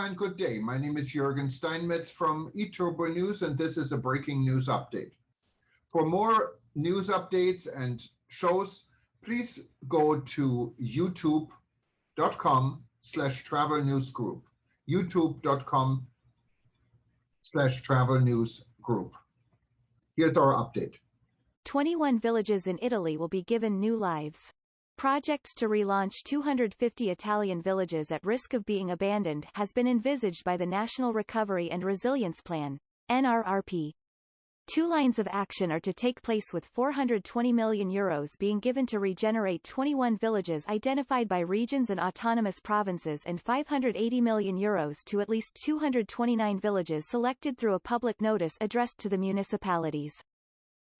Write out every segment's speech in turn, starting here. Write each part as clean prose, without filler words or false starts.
and good day. My name is Jürgen Steinmetz from eTurboNews, and this is a breaking news update. For more news updates and shows, please go to youtube.com/travel news group. youtube.com/travel news group. Here's our update. 21 villages in Italy will be given new lives. Projects to relaunch 250 Italian villages at risk of being abandoned has been envisaged by the National Recovery and Resilience Plan, NRRP. Two lines of action are to take place, with €420 million being given to regenerate 21 villages identified by regions and autonomous provinces and €580 million to at least 229 villages selected through a public notice addressed to the municipalities.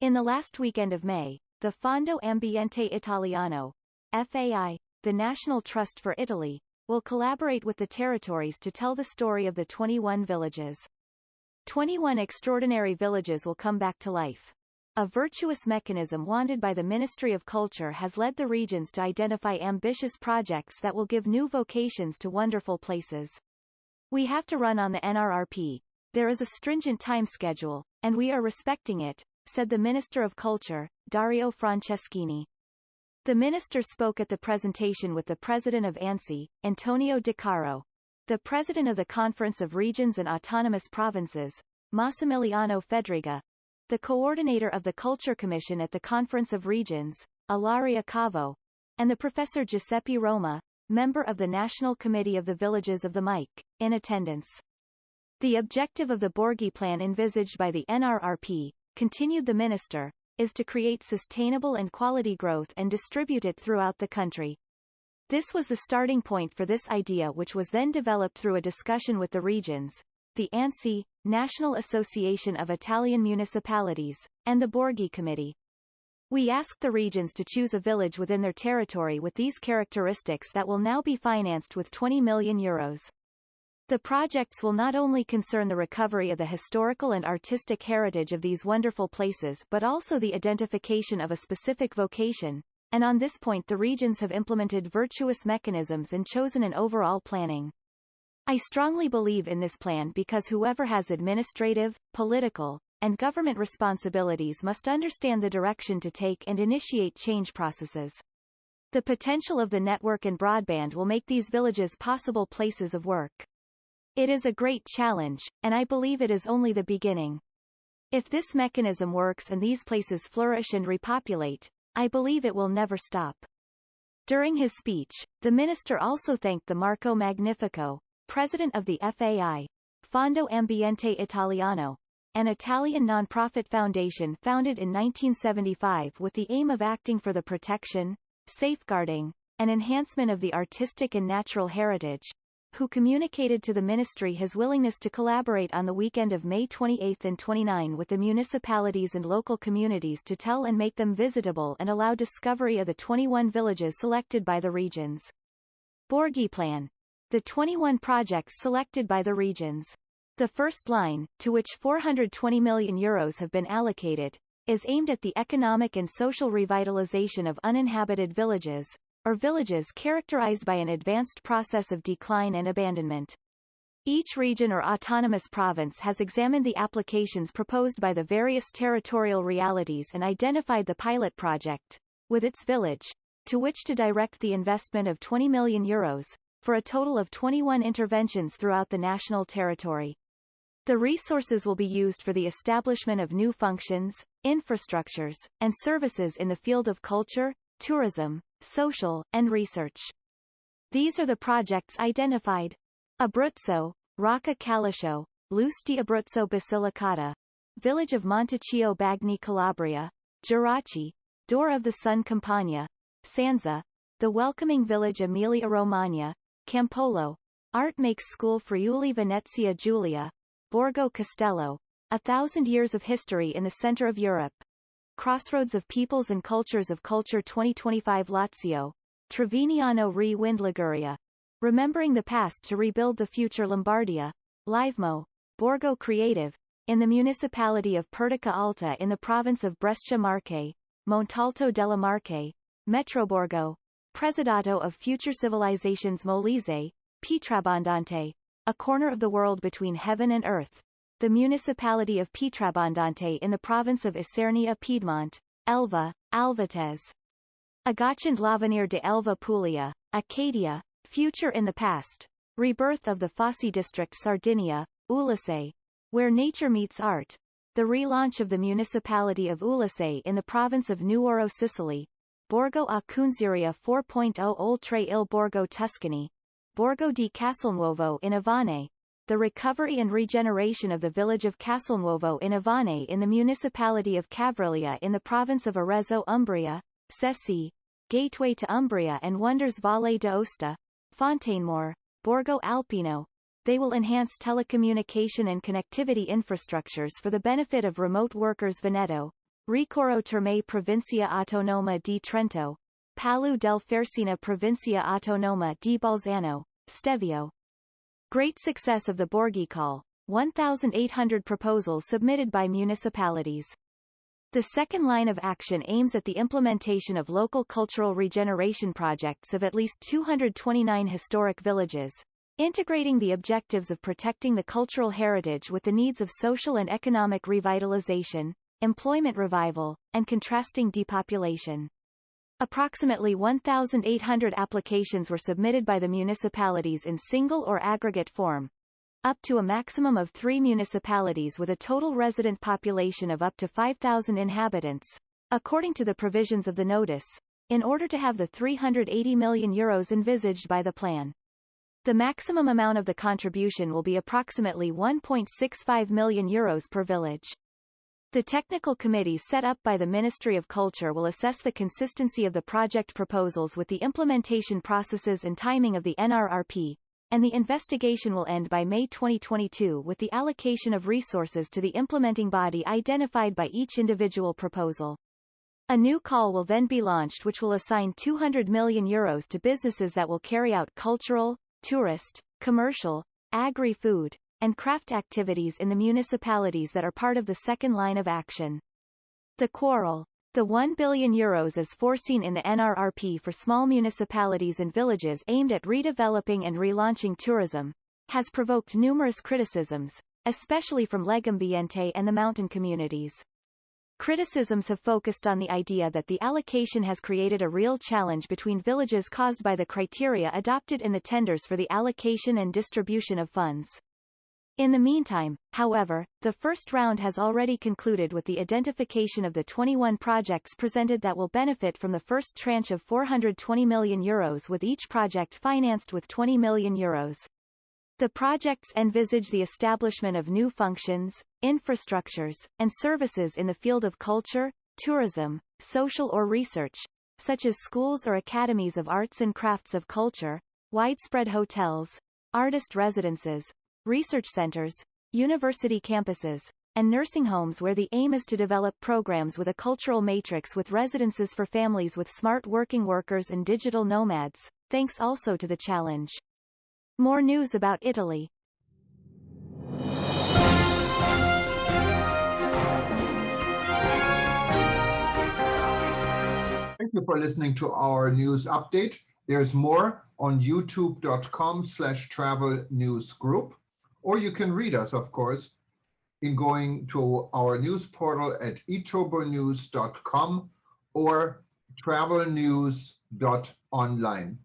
In the last weekend of May, the Fondo Ambiente Italiano, FAI, the National Trust for Italy, will collaborate with the territories to tell the story of the 21 villages. 21 extraordinary villages will come back to life. A virtuous mechanism wanted by the Ministry of Culture has led the regions to identify ambitious projects that will give new vocations to wonderful places. We have to run on the NRRP. There is a stringent time schedule, and we are respecting it, said the Minister of Culture, Dario Franceschini. The minister spoke at the presentation with the president of ANSI, Antonio De Caro, the president of the Conference of Regions and Autonomous Provinces, Massimiliano Fedriga, the coordinator of the Culture Commission at the Conference of Regions, Ilaria Cavo, and the Professor Giuseppe Roma, member of the National Committee of the Villages of the MIC, in attendance. The objective of the Borghi Plan envisaged by the NRRP, continued the minister, is to create sustainable and quality growth and distribute it throughout the country. This was the starting point for this idea, which was then developed through a discussion with the regions, the ANSI, National Association of Italian Municipalities, and the Borghi Committee. We asked the regions to choose a village within their territory with these characteristics that will now be financed with €20 million. The projects will not only concern the recovery of the historical and artistic heritage of these wonderful places but also the identification of a specific vocation, and on this point the regions have implemented virtuous mechanisms and chosen an overall planning. I strongly believe in this plan because whoever has administrative, political, and government responsibilities must understand the direction to take and initiate change processes. The potential of the network and broadband will make these villages possible places of work. It is a great challenge, and I believe it is only the beginning. If this mechanism works and these places flourish and repopulate, I believe it will never stop. During his speech, the minister also thanked the Marco Magnifico, president of the FAI, Fondo Ambiente Italiano, an Italian non-profit foundation founded in 1975 with the aim of acting for the protection, safeguarding, and enhancement of the artistic and natural heritage, who communicated to the ministry his willingness to collaborate on the weekend of May 28 and 29 with the municipalities and local communities to tell and make them visitable and allow discovery of the 21 villages selected by the regions. Borghi Plan. The 21 projects selected by the regions. The first line, to which €420 million have been allocated, is aimed at the economic and social revitalization of uninhabited villages, or villages characterized by an advanced process of decline and abandonment. Each region or autonomous province has examined the applications proposed by the various territorial realities and identified the pilot project, with its village, to which to direct the investment of €20 million, for a total of 21 interventions throughout the national territory. The resources will be used for the establishment of new functions, infrastructures, and services in the field of culture, tourism, social, and research. These are the projects identified: Abruzzo, Rocca Caliscio, Luz di Abruzzo Basilicata, Village of Montecchio Bagni Calabria, Geraci, Door of the Sun Campania, Sanza, the welcoming village Emilia Romagna, Campolo, Art Makes School Friuli Venezia Giulia, Borgo Castello, 1,000 years of history in the center of Europe, Crossroads of Peoples and Cultures of Culture 2025 Lazio, Trevignano Re Wind Liguria, Remembering the Past to Rebuild the Future Lombardia, Livemo, Borgo Creative, in the municipality of Pertica Alta in the province of Brescia Marche, Montalto della Marche, Metroborgo, Presidato of Future Civilizations Molise, Pietrabondante, a corner of the world between heaven and earth. The municipality of Pietrabondante in the province of Isernia Piedmont, Elva, Alvates. Agacend l'avenir de Elva Puglia, Acadia, future in the past. Rebirth of the Fossi district Sardinia, Ulisse, where nature meets art. The relaunch of the municipality of Ulisse in the province of Nuoro Sicily. Borgo a Cunzuria 4.0 Oltre il Borgo Tuscany. Borgo di Castelnuovo in Avane. The recovery and regeneration of the village of Castelnuovo in Avane in the municipality of Cavreglia in the province of Arezzo Umbria, Cessi, Gateway to Umbria and Wonders Valle d'Aosta, Fontainebleau, Borgo Alpino. They will enhance telecommunication and connectivity infrastructures for the benefit of remote workers. Veneto, Ricoro Terme Provincia Autonoma di Trento, Palu del Fersina Provincia Autonoma di Bolzano, Stelvio. Great success of the Borghi Call, 1,800 proposals submitted by municipalities. The second line of action aims at the implementation of local cultural regeneration projects of at least 229 historic villages, integrating the objectives of protecting the cultural heritage with the needs of social and economic revitalization, employment revival, and contrasting depopulation. Approximately 1,800 applications were submitted by the municipalities in single or aggregate form, up to a maximum of 3 municipalities with a total resident population of up to 5,000 inhabitants, according to the provisions of the notice, in order to have the €380 million envisaged by the plan. The maximum amount of the contribution will be approximately €1.65 million per village. The technical committee set up by the Ministry of Culture will assess the consistency of the project proposals with the implementation processes and timing of the NRRP, and the investigation will end by May 2022 with the allocation of resources to the implementing body identified by each individual proposal. A new call will then be launched which will assign €200 million to businesses that will carry out cultural, tourist, commercial, agri-food, and craft activities in the municipalities that are part of the second line of action. The quarrel. The €1 billion is foreseen in the NRRP for small municipalities and villages aimed at redeveloping and relaunching tourism, has provoked numerous criticisms, especially from Legambiente and the mountain communities. Criticisms have focused on the idea that the allocation has created a real challenge between villages caused by the criteria adopted in the tenders for the allocation and distribution of funds. In the meantime, however, the first round has already concluded with the identification of the 21 projects presented that will benefit from the first tranche of €420 million, with each project financed with €20 million. The projects envisage the establishment of new functions, infrastructures, and services in the field of culture, tourism, social or research, such as schools or academies of arts and crafts of culture, widespread hotels, artist residences, research centers, university campuses, and nursing homes where the aim is to develop programs with a cultural matrix with residences for families with smart working workers and digital nomads, thanks also to the challenge. More news about Italy. Thank you for listening to our news update. There's more on youtube.com/travel news group, or you can read us, of course, in going to our news portal at eTurboNews.com or travelnews.online.